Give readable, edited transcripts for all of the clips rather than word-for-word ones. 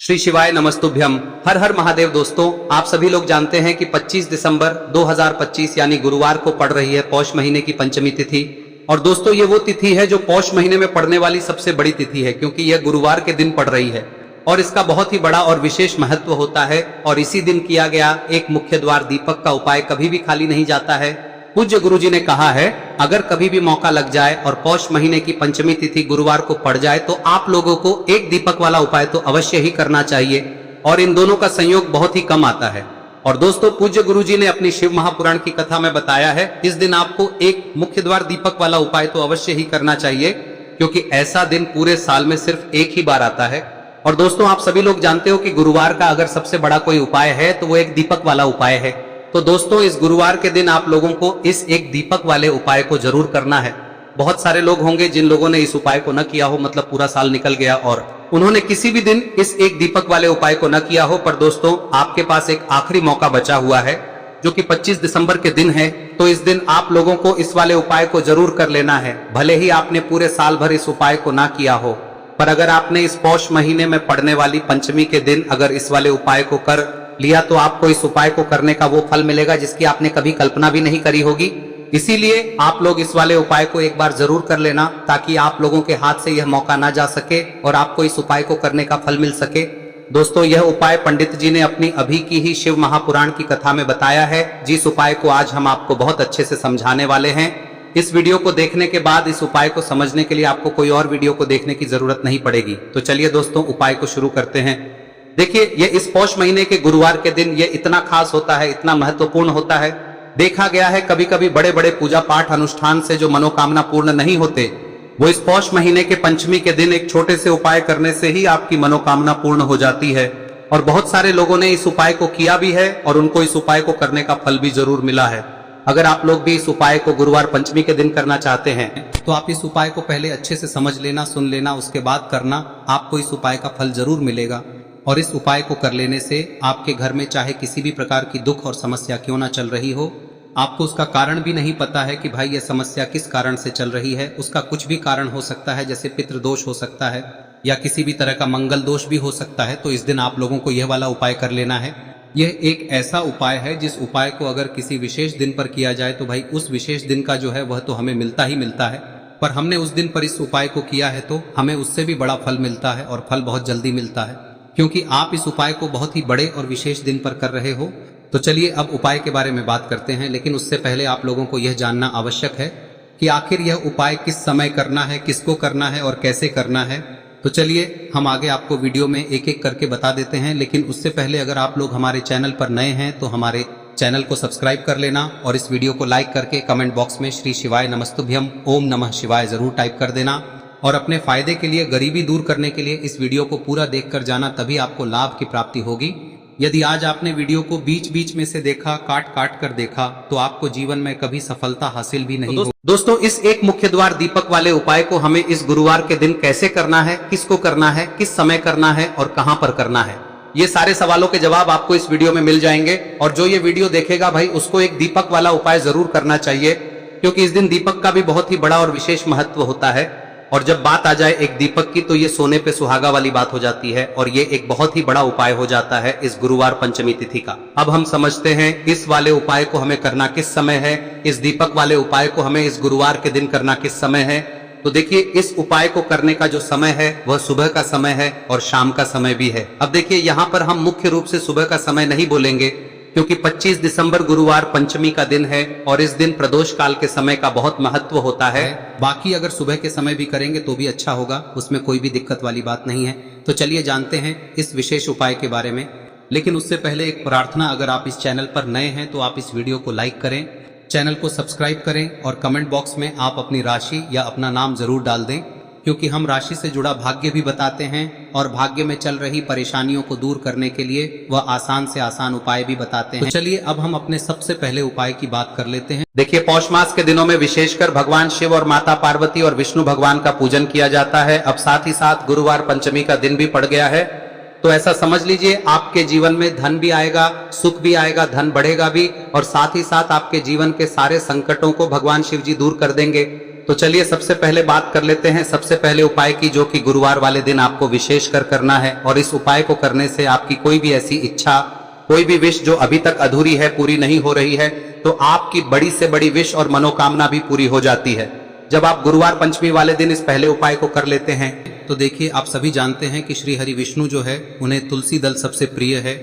श्री शिवाय नमस्तुभ्यम। हर हर महादेव। दोस्तों, आप सभी लोग जानते हैं कि 25 दिसंबर 2025 यानी गुरुवार को पड़ रही है पौष महीने की पंचमी तिथि। और दोस्तों, ये वो तिथि है जो पौष महीने में पड़ने वाली सबसे बड़ी तिथि है, क्योंकि यह गुरुवार के दिन पड़ रही है और इसका बहुत ही बड़ा और विशेष महत्व होता है। और इसी दिन किया गया एक मुख्य द्वार दीपक का उपाय कभी भी खाली नहीं जाता है। पूज्य गुरुजी ने कहा है, अगर कभी भी मौका लग जाए और पौष महीने की पंचमी तिथि गुरुवार को पड़ जाए तो आप लोगों को एक दीपक वाला उपाय तो अवश्य ही करना चाहिए। और इन दोनों का संयोग बहुत ही कम आता है। और दोस्तों, पूज्य गुरुजी ने अपनी शिव महापुराण की कथा में बताया है, इस दिन आपको एक मुख्य द्वार दीपक वाला उपाय तो अवश्य ही करना चाहिए, क्योंकि ऐसा दिन पूरे साल में सिर्फ एक ही बार आता है। और दोस्तों, आप सभी लोग जानते हो कि गुरुवार का अगर सबसे बड़ा कोई उपाय है तो वो एक दीपक वाला उपाय है। तो दोस्तों, इस गुरुवार के दिन आप लोगों को इस एक दीपक वाले उपाय को जरूर करना है। बहुत सारे लोग होंगे जिन लोगों ने इस उपाय को न किया हो, मतलब पूरा साल निकल गया और उन्होंने किसी भी दिन इस एक दीपक वाले उपाय को न किया हो। पर दोस्तों, आपके पास एक आखिरी मौका बचा हुआ है, जो कि 25 दिसंबर के दिन है। तो इस दिन आप लोगों को इस वाले उपाय को जरूर कर लेना है, भले ही आपने पूरे साल भर इस उपाय को ना किया हो। पर अगर आपने इस पौष महीने में पड़ने वाली पंचमी के दिन अगर इस वाले उपाय को कर लिया तो आपको इस उपाय को करने का वो फल मिलेगा जिसकी आपने कभी कल्पना भी नहीं करी होगी। इसीलिए आप लोग इस वाले उपाय को एक बार जरूर कर लेना, ताकि आप लोगों के हाथ से यह मौका ना जा सके और आपको इस उपाय को करने का फल मिल सके। दोस्तों, यह उपाय पंडित जी ने अपनी अभी की ही शिव महापुराण की कथा में बताया है, जिस उपाय को आज हम आपको बहुत अच्छे से समझाने वाले हैं। इस वीडियो को देखने के बाद इस उपाय को समझने के लिए आपको कोई और वीडियो को देखने की जरूरत नहीं पड़ेगी। तो चलिए दोस्तों, उपाय को शुरू करते हैं। देखिए, ये इस पौष महीने के गुरुवार के दिन ये इतना खास होता है, इतना महत्वपूर्ण होता है। देखा गया है कभी कभी बड़े बड़े पूजा पाठ अनुष्ठान से जो मनोकामना पूर्ण नहीं होते, वो इस पौष महीने के पंचमी के दिन एक छोटे से उपाय करने से ही आपकी मनोकामना पूर्ण हो जाती है। और बहुत सारे लोगों ने इस उपाय को किया भी है और उनको इस उपाय को करने का फल भी जरूर मिला है। अगर आप लोग भी इस उपाय को गुरुवार पंचमी के दिन करना चाहते हैं तो आप इस उपाय को पहले अच्छे से समझ लेना, सुन लेना, उसके बाद करना। आपको इस उपाय का फल जरूर मिलेगा। और इस उपाय को कर लेने से आपके घर में चाहे किसी भी प्रकार की दुख और समस्या क्यों ना चल रही हो, आपको उसका कारण भी नहीं पता है कि भाई ये समस्या किस कारण से चल रही है। उसका कुछ भी कारण हो सकता है, जैसे पितृदोष हो सकता है या किसी भी तरह का मंगल दोष भी हो सकता है। तो इस दिन आप लोगों को यह वाला उपाय कर लेना है। यह एक ऐसा उपाय है जिस उपाय को अगर किसी विशेष दिन पर किया जाए तो भाई उस विशेष दिन का जो है वह तो हमें मिलता ही मिलता है। पर हमने उस दिन पर इस उपाय को किया है तो हमें उससे भी बड़ा फल मिलता है, और फल बहुत जल्दी मिलता है, क्योंकि आप इस उपाय को बहुत ही बड़े और विशेष दिन पर कर रहे हो। तो चलिए अब उपाय के बारे में बात करते हैं, लेकिन उससे पहले आप लोगों को यह जानना आवश्यक है कि आखिर यह उपाय किस समय करना है, किसको करना है और कैसे करना है। तो चलिए हम आगे आपको वीडियो में एक एक करके बता देते हैं। लेकिन उससे पहले अगर आप लोग हमारे चैनल पर नए हैं तो हमारे चैनल को सब्सक्राइब कर लेना और इस वीडियो को लाइक करके कमेंट बॉक्स में श्री शिवाय नमस्तुभ्यम ओम नमः शिवाय जरूर टाइप कर देना। और अपने फायदे के लिए, गरीबी दूर करने के लिए इस वीडियो को पूरा देखकर जाना, तभी आपको लाभ की प्राप्ति होगी। यदि आज आपने वीडियो को बीच बीच में से देखा, काट काट कर देखा, तो आपको जीवन में कभी सफलता हासिल भी नहीं होगी। दोस्तों, इस एक मुख्य द्वार दीपक वाले उपाय को हमें इस गुरुवार के दिन कैसे करना है, किसको करना है, किस समय करना है और कहां पर करना है, ये सारे सवालों के जवाब आपको इस वीडियो में मिल जाएंगे। और जो ये वीडियो देखेगा भाई, उसको एक दीपक वाला उपाय जरूर करना चाहिए, क्योंकि इस दिन दीपक का भी बहुत ही बड़ा और विशेष महत्व होता है। और जब बात आ जाए एक दीपक की, तो ये सोने पे सुहागा वाली बात हो जाती है और ये एक बहुत ही बड़ा उपाय हो जाता है इस गुरुवार पंचमी तिथि का। अब हम समझते हैं इस वाले उपाय को हमें करना किस समय है, इस दीपक वाले उपाय को हमें इस गुरुवार के दिन करना किस समय है। तो देखिए, इस उपाय को करने का जो समय है वह सुबह का समय है और शाम का समय भी है। अब देखिए, यहाँ पर हम मुख्य रूप से सुबह का समय नहीं बोलेंगे, क्योंकि 25 दिसंबर गुरुवार पंचमी का दिन है और इस दिन प्रदोष काल के समय का बहुत महत्व होता है। बाकी अगर सुबह के समय भी करेंगे तो भी अच्छा होगा, उसमें कोई भी दिक्कत वाली बात नहीं है। तो चलिए जानते हैं इस विशेष उपाय के बारे में। लेकिन उससे पहले एक प्रार्थना, अगर आप इस चैनल पर नए हैं तो आप इस वीडियो को लाइक करें, चैनल को सब्सक्राइब करें और कमेंट बॉक्स में आप अपनी राशि या अपना नाम जरूर डाल दें, क्योंकि हम राशि से जुड़ा भाग्य भी बताते हैं और भाग्य में चल रही परेशानियों को दूर करने के लिए वह आसान से आसान उपाय भी बताते हैं। तो चलिए अब हम अपने सबसे पहले उपाय की बात कर लेते हैं। देखिए, पौष मास के दिनों में विशेषकर भगवान शिव और माता पार्वती और विष्णु भगवान का पूजन किया जाता है। अब साथ ही साथ गुरुवार पंचमी का दिन भी पड़ गया है, तो ऐसा समझ लीजिए आपके जीवन में धन भी आएगा, सुख भी आएगा, धन बढ़ेगा भी, और साथ ही साथ आपके जीवन के सारे संकटों को भगवान शिव जी दूर कर देंगे। तो चलिए सबसे पहले बात कर लेते हैं सबसे पहले उपाय की, जो कि गुरुवार वाले दिन आपको विशेष कर करना है। और इस उपाय को करने से आपकी कोई भी ऐसी इच्छा, कोई भी विश जो अभी तक अधूरी है, पूरी नहीं हो रही है, तो आपकी बड़ी से बड़ी विश और मनोकामना भी पूरी हो जाती है जब आप गुरुवार पंचमी वाले दिन इस पहले उपाय को कर लेते हैं। तो देखिए, आप सभी जानते हैं कि श्री हरि विष्णु जो है उन्हें तुलसी दल सबसे प्रिय है।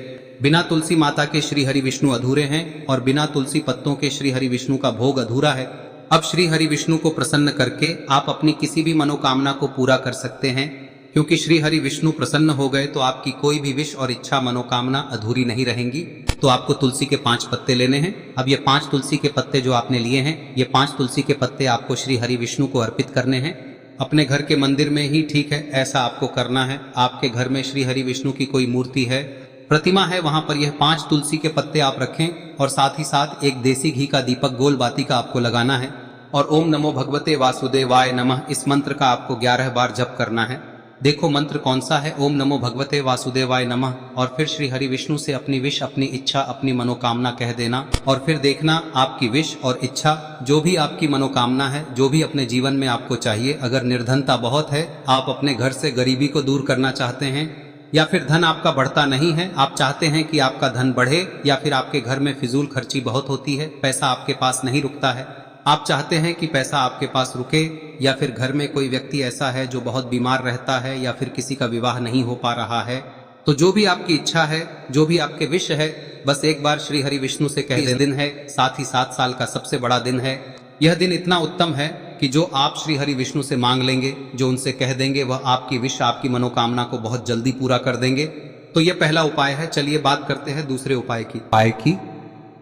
बिना तुलसी माता के श्री हरि विष्णु अधूरे हैं और बिना तुलसी पत्तों के श्री हरि विष्णु का भोग अधूरा है। अब श्री हरि विष्णु को प्रसन्न करके आप अपनी किसी भी मनोकामना को पूरा कर सकते हैं, क्योंकि श्री हरि विष्णु प्रसन्न हो गए तो आपकी कोई भी विश और इच्छा मनोकामना अधूरी नहीं रहेंगी। तो आपको तुलसी के 5 पत्ते लेने हैं। अब ये 5 तुलसी के पत्ते जो आपने लिए हैं, ये 5 तुलसी के पत्ते आपको श्री हरि विष्णु को अर्पित करने हैं। अपने घर के मंदिर में ही ठीक है, ऐसा आपको करना है। आपके घर में श्री हरि विष्णु की कोई मूर्ति है, प्रतिमा है, वहां पर यह 5 तुलसी के पत्ते आप रखें और साथ ही साथ एक देसी घी का दीपक गोल बाती का आपको लगाना है और ओम नमो भगवते वासुदेवाय नमः इस मंत्र का आपको 11 बार जप करना है। देखो मंत्र कौन सा है, ओम नमो भगवते वासुदेवाय नमः, और फिर श्री हरि विष्णु से अपनी विश, अपनी इच्छा, अपनी मनोकामना कह देना और फिर देखना आपकी विश और इच्छा, जो भी आपकी मनोकामना है, जो भी अपने जीवन में आपको चाहिए। अगर निर्धनता बहुत है, आप अपने घर से गरीबी को दूर करना चाहते हैं, या फिर धन आपका बढ़ता नहीं है, आप चाहते हैं कि आपका धन बढ़े, या फिर आपके घर में फिजूल खर्ची बहुत होती है, पैसा आपके पास नहीं रुकता है, आप चाहते हैं कि पैसा आपके पास रुके, या फिर घर में कोई व्यक्ति ऐसा है जो बहुत बीमार रहता है, या फिर किसी का विवाह नहीं हो पा रहा है, तो जो भी आपकी इच्छा है, जो भी आपके विश है, बस एक बार श्री हरि विष्णु से कह दें। दिन है, साथ ही 7 साल का सबसे बड़ा दिन है। यह दिन इतना उत्तम है कि जो आप श्री हरि विष्णु से मांग लेंगे, जो उनसे कह देंगे, वह आपकी विश, आपकी मनोकामना को बहुत जल्दी पूरा कर देंगे। तो यह पहला उपाय है। चलिए बात करते हैं दूसरे उपाय की।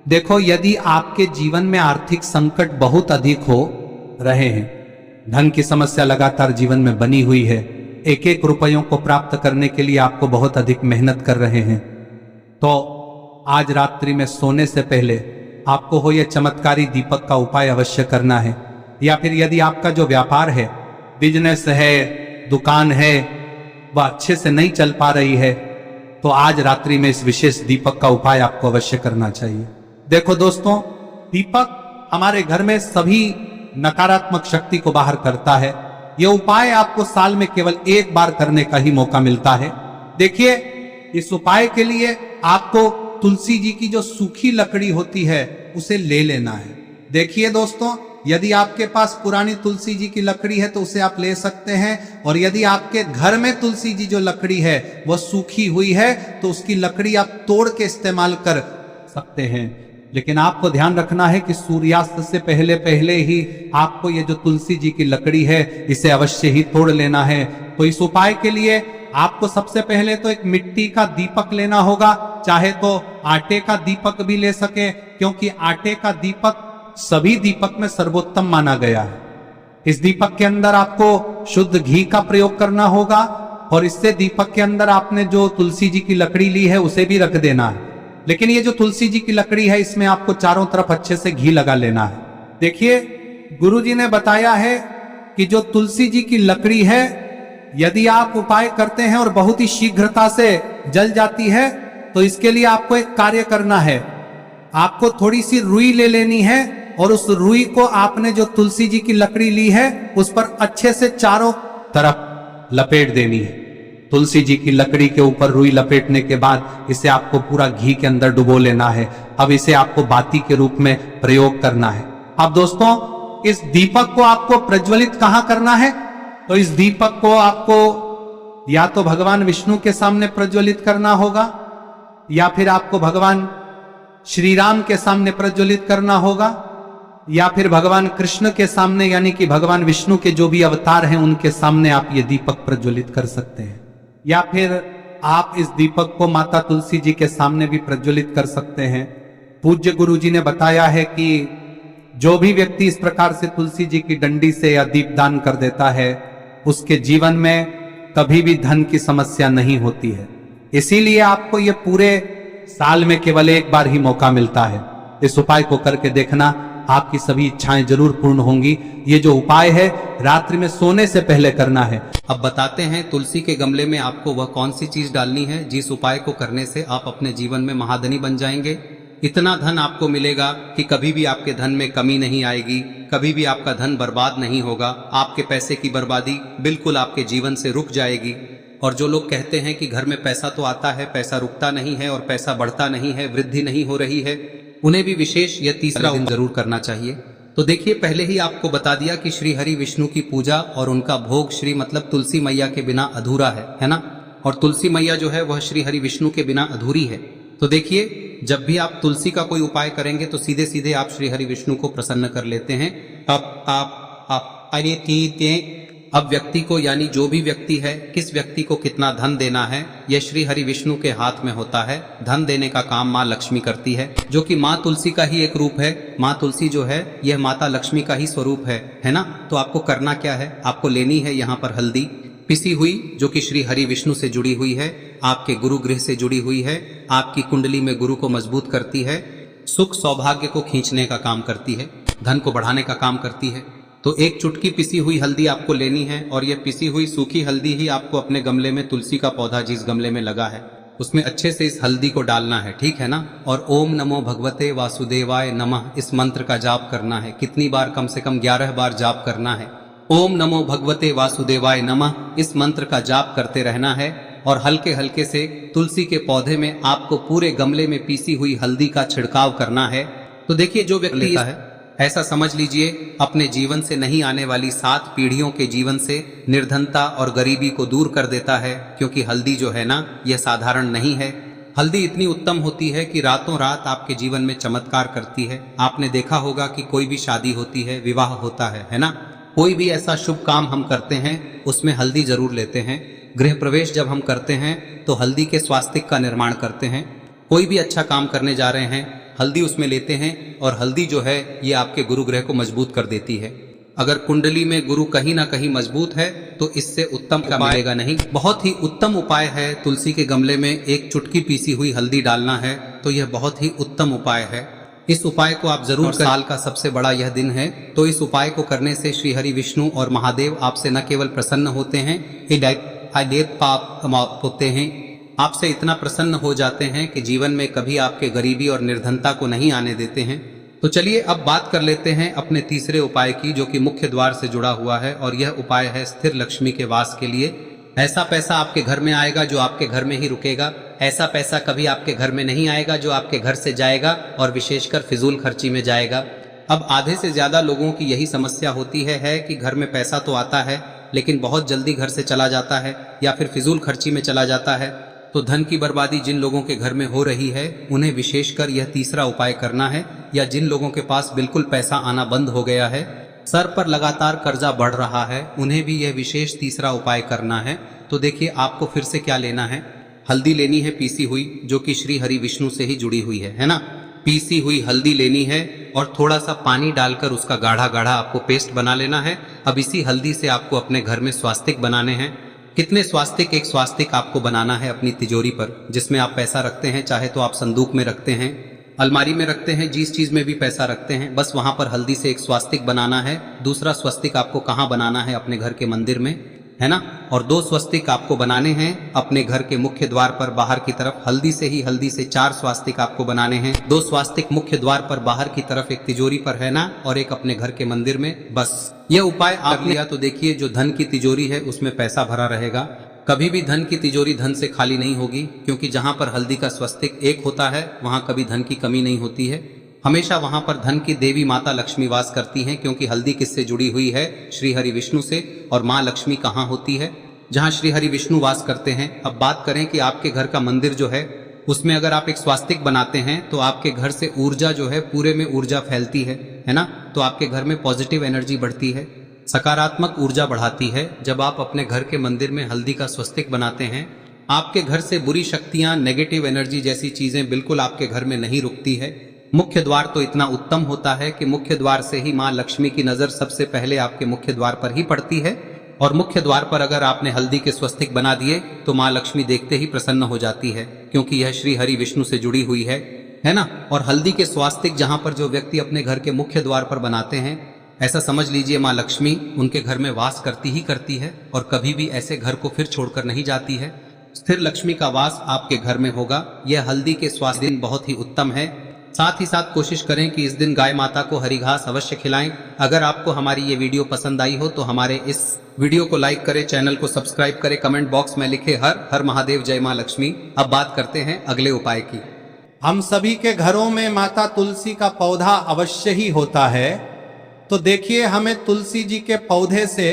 देखो, यदि आपके जीवन में आर्थिक संकट बहुत अधिक हो रहे हैं, धन की समस्या लगातार जीवन में बनी हुई है, एक एक रुपयों को प्राप्त करने के लिए आपको बहुत अधिक मेहनत कर रहे हैं, तो आज रात्रि में सोने से पहले आपको हो यह चमत्कारी दीपक का उपाय अवश्य करना है। या फिर यदि आपका जो व्यापार है, बिजनेस है, दुकान है, वह अच्छे से नहीं चल पा रही है, तो आज रात्रि में इस विशेष दीपक का उपाय आपको अवश्य करना चाहिए। देखो दोस्तों, दीपक हमारे घर में सभी नकारात्मक शक्ति को बाहर करता है। यह उपाय आपको साल में केवल एक बार करने का ही मौका मिलता है। देखिए, इस उपाय के लिए आपको तुलसी जी की जो सूखी लकड़ी होती है उसे ले लेना है। देखिए दोस्तों, यदि आपके पास पुरानी तुलसी जी की लकड़ी है तो उसे आप ले सकते हैं, और यदि आपके घर में तुलसी जी जो लकड़ी है वह सूखी हुई है तो उसकी लकड़ी आप तोड़ के इस्तेमाल कर सकते हैं। लेकिन आपको ध्यान रखना है कि सूर्यास्त से पहले पहले ही आपको ये जो तुलसी जी की लकड़ी है इसे अवश्य ही तोड़ लेना है। तो इस उपाय के लिए आपको सबसे पहले तो एक मिट्टी का दीपक लेना होगा, चाहे तो आटे का दीपक भी ले सके, क्योंकि आटे का दीपक सभी दीपक में सर्वोत्तम माना गया है। इस दीपक के अंदर आपको शुद्ध घी का प्रयोग करना होगा, और इससे दीपक के अंदर आपने जो तुलसी जी की लकड़ी ली है उसे भी रख देना है। लेकिन ये जो तुलसी जी की लकड़ी है, इसमें आपको चारों तरफ अच्छे से घी लगा लेना है। देखिए, गुरुजी ने बताया है कि जो तुलसी जी की लकड़ी है, यदि आप उपाय करते हैं और बहुत ही शीघ्रता से जल जाती है, तो इसके लिए आपको एक कार्य करना है। आपको थोड़ी सी रुई ले लेनी है और उस रुई को आपने जो तुलसी जी की लकड़ी ली है उस पर अच्छे से चारों तरफ लपेट देनी है। तुलसी जी की लकड़ी के ऊपर रुई लपेटने के बाद इसे आपको पूरा घी के अंदर डुबो लेना है। अब इसे आपको बाती के रूप में प्रयोग करना है। अब दोस्तों, इस दीपक को आपको प्रज्वलित कहां करना है? तो इस दीपक को आपको या तो भगवान विष्णु के सामने प्रज्वलित करना होगा, या फिर आपको भगवान श्री राम के सामने प्रज्वलित करना होगा, या फिर भगवान कृष्ण के सामने, यानी कि भगवान विष्णु के जो भी अवतार हैं उनके सामने आप ये दीपक प्रज्वलित कर सकते हैं। या फिर आप इस दीपक को माता तुलसी जी के सामने भी प्रज्वलित कर सकते हैं। पूज्य गुरु जी ने बताया है कि जो भी व्यक्ति इस प्रकार से तुलसी जी की डंडी से या दीपदान कर देता है, उसके जीवन में कभी भी धन की समस्या नहीं होती है। इसीलिए आपको ये पूरे साल में केवल एक बार ही मौका मिलता है। इस उपाय को करके देखना, आपकी सभी इच्छाएं जरूर पूर्ण होंगी। ये जो उपाय है रात्रि में सोने से पहले करना है। अब बताते हैं तुलसी के गमले में आपको वह कौन सी चीज डालनी है जिस उपाय को करने से आप अपने जीवन में महाधनी बन जाएंगे। इतना धन आपको मिलेगा कि कभी भी आपके धन में कमी नहीं आएगी, कभी भी आपका धन बर्बाद नहीं होगा। आपके पैसे की बर्बादी बिल्कुल आपके जीवन से रुक जाएगी। और जो लोग कहते हैं कि घर में पैसा तो आता है, पैसा रुकता नहीं है और पैसा बढ़ता नहीं है, वृद्धि नहीं हो रही है, उन्हें भी विशेष यह तीसरा दिन जरूर करना चाहिए। तो देखिए, पहले ही आपको बता दिया कि श्री हरि विष्णु की पूजा और उनका भोग श्री मतलब तुलसी मैया के बिना अधूरा है ना। और तुलसी मैया जो है वह श्री हरि विष्णु के बिना अधूरी है। तो देखिए, जब भी आप तुलसी का कोई उपाय करेंगे तो सीधे सीधे आप श्री हरि विष्णु को प्रसन्न कर लेते हैं। अब व्यक्ति को, यानी जो भी व्यक्ति है, किस व्यक्ति को कितना धन देना है, यह श्री हरि विष्णु के हाथ में होता है। धन देने का काम माँ लक्ष्मी करती है, जो कि माँ तुलसी का ही एक रूप है। माँ तुलसी जो है यह माता लक्ष्मी का ही स्वरूप है ना। तो आपको करना क्या है, आपको लेनी है यहाँ पर हल्दी पिसी हुई, जो कि श्री हरि विष्णु से जुड़ी हुई है, आपके गुरु गृह से जुड़ी हुई है, आपकी कुंडली में गुरु को मजबूत करती है, सुख सौभाग्य को खींचने का काम करती है, धन को बढ़ाने का काम करती है। तो एक चुटकी पिसी हुई हल्दी आपको लेनी है और यह पिसी हुई सूखी हल्दी ही आपको अपने गमले में, तुलसी का पौधा जिस गमले में लगा है उसमें अच्छे से इस हल्दी को डालना है, ठीक है ना। और ओम नमो भगवते वासुदेवाय नमः इस मंत्र का जाप करना है। कितनी बार? कम से कम 11 बार जाप करना है। ओम नमो भगवते वासुदेवाय नमः इस मंत्र का जाप करते रहना है और हल्के हल्के से तुलसी के पौधे में आपको पूरे गमले में पीसी हुई हल्दी का छिड़काव करना है। तो देखिए, जो व्यक्ति लेता है, ऐसा समझ लीजिए अपने जीवन से नहीं आने वाली 7 पीढ़ियों के जीवन से निर्धनता और गरीबी को दूर कर देता है। क्योंकि हल्दी जो है ना, यह साधारण नहीं है। हल्दी इतनी उत्तम होती है कि रातों रात आपके जीवन में चमत्कार करती है। आपने देखा होगा कि कोई भी शादी होती है, विवाह होता है ना, कोई भी ऐसा शुभ काम हम करते हैं उसमें हल्दी जरूर लेते हैं। गृह प्रवेश जब हम करते हैं तो हल्दी के स्वास्तिक का निर्माण करते हैं। कोई भी अच्छा काम करने जा रहे हैं, हल्दी उसमें लेते हैं और हल्दी जो है ये आपके गुरु ग्रह को मजबूत कर देती है। अगर कुंडली में गुरु कहीं ना कहीं मजबूत है तो इससे उत्तम का मिलेगा नहीं। बहुत ही उत्तम उपाय है, तुलसी के गमले में एक चुटकी पीसी हुई हल्दी डालना है, तो यह बहुत ही उत्तम उपाय है। इस उपाय को आप जरूर करें। साल का सबसे बड़ा यह दिन है, तो इस उपाय को करने से श्री हरि विष्णु और महादेव आपसे न केवल प्रसन्न होते हैं, होते हैं, आपसे इतना प्रसन्न हो जाते हैं कि जीवन में कभी आपके गरीबी और निर्धनता को नहीं आने देते हैं। तो चलिए अब बात कर लेते हैं अपने तीसरे उपाय की, जो कि मुख्य द्वार से जुड़ा हुआ है। और यह उपाय है स्थिर लक्ष्मी के वास के लिए। ऐसा पैसा आपके घर में आएगा जो आपके घर में ही रुकेगा। ऐसा पैसा कभी आपके घर में नहीं आएगा जो आपके घर से जाएगा और विशेषकर फिजूल खर्ची में जाएगा। अब आधे से ज्यादा लोगों की यही समस्या होती है कि घर में पैसा तो आता है लेकिन बहुत जल्दी घर से चला जाता है या फिर फिजूल खर्ची में चला जाता है। तो धन की बर्बादी जिन लोगों के घर में हो रही है उन्हें विशेषकर यह तीसरा उपाय करना है। या जिन लोगों के पास बिल्कुल पैसा आना बंद हो गया है, सर पर लगातार कर्जा बढ़ रहा है, उन्हें भी यह विशेष तीसरा उपाय करना है। तो देखिए, आपको फिर से क्या लेना है, हल्दी लेनी है पीसी हुई, जो कि श्री हरि विष्णु से ही जुड़ी हुई है ना। पीसी हुई हल्दी लेनी है और थोड़ा सा पानी डालकर उसका गाढ़ा गाढ़ा आपको पेस्ट बना लेना है। अब इसी हल्दी से आपको अपने घर में स्वास्तिक बनाने हैं। कितने स्वास्तिक? एक स्वास्तिक आपको बनाना है अपनी तिजोरी पर, जिसमें आप पैसा रखते हैं। चाहे तो आप संदूक में रखते हैं, अलमारी में रखते हैं, जिस चीज में भी पैसा रखते हैं, बस वहां पर हल्दी से एक स्वास्तिक बनाना है। दूसरा स्वस्तिक आपको कहाँ बनाना है? अपने घर के मंदिर में, है ना। और 2 स्वस्तिक आपको बनाने हैं अपने घर के मुख्य द्वार पर बाहर की तरफ। हल्दी से 4 स्वास्तिक आपको बनाने हैं। 2 स्वास्तिक मुख्य द्वार पर बाहर की तरफ, एक तिजोरी पर, है ना, और एक अपने घर के मंदिर में। बस यह उपाय आप लिया तो देखिए, जो धन की तिजोरी है उसमें पैसा भरा रहेगा। कभी भी धन की तिजोरी धन से खाली नहीं होगी, क्योंकि जहां पर हल्दी का स्वस्तिक एक होता है वहां कभी धन की कमी नहीं होती है। हमेशा वहां पर धन की देवी माता लक्ष्मी वास करती हैं, क्योंकि हल्दी किससे जुड़ी हुई है? श्री हरि विष्णु से। और माँ लक्ष्मी कहाँ होती है? जहाँ श्री हरि विष्णु वास करते हैं। अब बात करें कि आपके घर का मंदिर जो है उसमें अगर आप एक स्वास्तिक बनाते हैं तो आपके घर से ऊर्जा जो है, पूरे में ऊर्जा फैलती है ना। तो आपके घर में पॉजिटिव एनर्जी बढ़ती है, सकारात्मक ऊर्जा बढ़ाती है। जब आप अपने घर के मंदिर में हल्दी का स्वस्तिक बनाते हैं, आपके घर से बुरी शक्तियां, नेगेटिव एनर्जी जैसी चीजें बिल्कुल आपके घर में नहीं रुकती है। मुख्य द्वार तो इतना उत्तम होता है कि मुख्य द्वार से ही माँ लक्ष्मी की नजर सबसे पहले आपके मुख्य द्वार पर ही पड़ती है। और मुख्य द्वार पर अगर आपने हल्दी के स्वस्तिक बना दिए तो माँ लक्ष्मी देखते ही प्रसन्न हो जाती है, क्योंकि यह श्री हरि विष्णु से जुड़ी हुई है ना। और हल्दी के स्वास्तिक जहां पर जो व्यक्ति अपने घर के मुख्य द्वार पर बनाते हैं, ऐसा समझ लीजिए माँ लक्ष्मी उनके घर में वास करती ही करती है और कभी भी ऐसे घर को फिर छोड़कर नहीं जाती है। स्थिर लक्ष्मी का वास आपके घर में होगा। यह हल्दी के स्वास्तिक बहुत ही उत्तम है। साथ ही साथ कोशिश करें कि इस दिन गाय माता को हरी घास अवश्य खिलाएं। अगर आपको हमारी ये वीडियो पसंद आई हो तो हमारे इस वीडियो को लाइक करें, चैनल को सब्सक्राइब करें, कमेंट बॉक्स में लिखे हर हर महादेव, जय मां लक्ष्मी। अब बात करते हैं अगले उपाय की। हम सभी के घरों में माता तुलसी का पौधा अवश्य ही होता है। तो देखिए, हमें तुलसी जी के पौधे से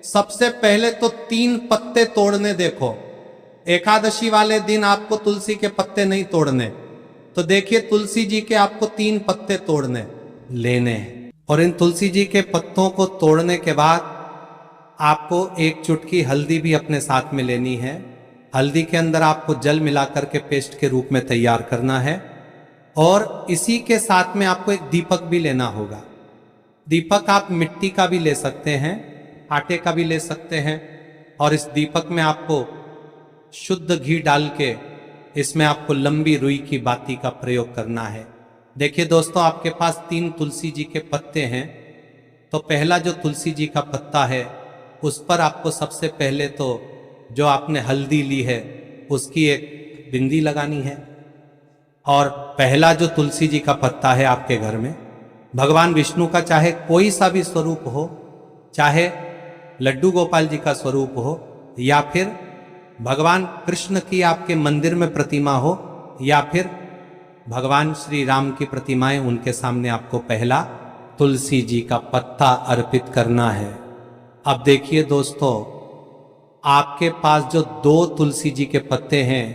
सबसे पहले तो 3 पत्ते तोड़ने। देखो, एकादशी वाले दिन आपको तुलसी के पत्ते नहीं तोड़ने, तो देखिए तुलसी जी के आपको 3 पत्ते तोड़ने लेने हैं। और इन तुलसी जी के पत्तों को तोड़ने के बाद आपको 1 चुटकी हल्दी भी अपने साथ में लेनी है। हल्दी के अंदर आपको जल मिलाकर के पेस्ट के रूप में तैयार करना है। और इसी के साथ में आपको एक दीपक भी लेना होगा। दीपक आप मिट्टी का भी ले सकते हैं, आटे का भी ले सकते हैं। और इस दीपक में आपको शुद्ध घी डाल के इसमें आपको लंबी रुई की बाती का प्रयोग करना है। देखिए दोस्तों, आपके पास 3 तुलसी जी के पत्ते हैं। तो पहला जो तुलसी जी का पत्ता है उस पर आपको सबसे पहले तो जो आपने हल्दी ली है उसकी एक बिंदी लगानी है। और पहला जो तुलसी जी का पत्ता है आपके घर में, भगवान विष्णु का चाहे कोई सा भी स्वरूप हो, चाहे लड्डू गोपाल जी का स्वरूप हो, या फिर भगवान कृष्ण की आपके मंदिर में प्रतिमा हो, या फिर भगवान श्री राम की प्रतिमाएं, उनके सामने आपको पहला तुलसी जी का पत्ता अर्पित करना है। अब देखिए दोस्तों, आपके पास जो 2 तुलसी जी के पत्ते हैं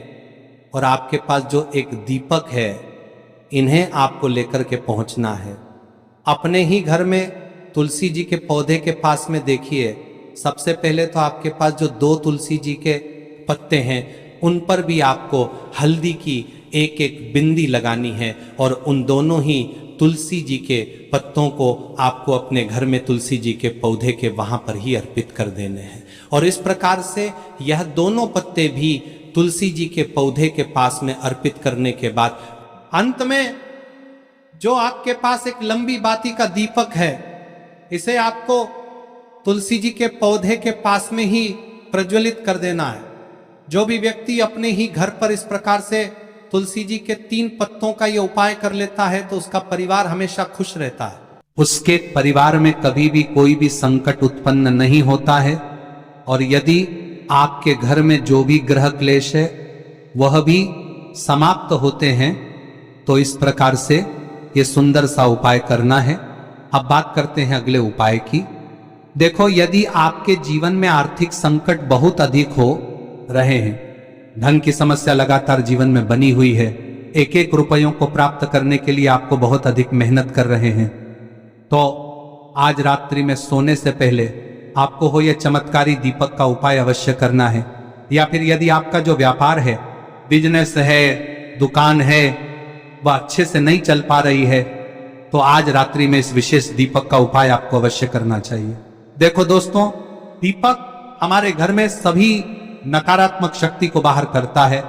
और आपके पास जो एक दीपक है, इन्हें आपको लेकर के पहुंचना है। अपने ही घर में तुलसी जी के पौधे के पास में देखिए, सबसे पहले तो आपके पास जो 2 तुलसी जी के पत्ते हैं उन पर भी आपको हल्दी की एक एक बिंदी लगानी है। और उन दोनों ही तुलसी जी के पत्तों को आपको अपने घर में तुलसी जी के पौधे के वहां पर ही अर्पित कर देने हैं। और इस प्रकार से यह दोनों पत्ते भी तुलसी जी के पौधे के पास में अर्पित करने के बाद अंत में जो आपके पास एक लंबी बाती का दीपक है, इसे आपको तुलसी जी के पौधे के पास में ही प्रज्वलित कर देना है। जो भी व्यक्ति अपने ही घर पर इस प्रकार से तुलसी जी के 3 पत्तों का ये उपाय कर लेता है तो उसका परिवार हमेशा खुश रहता है। उसके परिवार में कभी भी कोई भी संकट उत्पन्न नहीं होता है। और यदि आपके घर में जो भी ग्रह क्लेश है वह भी समाप्त होते हैं, तो इस प्रकार से ये सुंदर सा उपाय करना है। अब बात करते हैं अगले उपाय की। देखो, यदि आपके जीवन में आर्थिक संकट बहुत अधिक हो रहे हैं, धन की समस्या लगातार जीवन में बनी हुई है, 1-1 रुपयों को प्राप्त करने के लिए आपको बहुत अधिक मेहनत कर रहे हैं, तो आज रात्रि में सोने से पहले आपको हो यह चमत्कारी दीपक का उपाय अवश्य करना है। या फिर यदि आपका जो व्यापार है, बिजनेस है, दुकान है, वह अच्छे से नहीं चल पा रही है, तो आज रात्रि में इस विशेष दीपक का उपाय आपको अवश्य करना चाहिए। देखो दोस्तों, दीपक हमारे घर में सभी नकारात्मक शक्ति को बाहर करता है।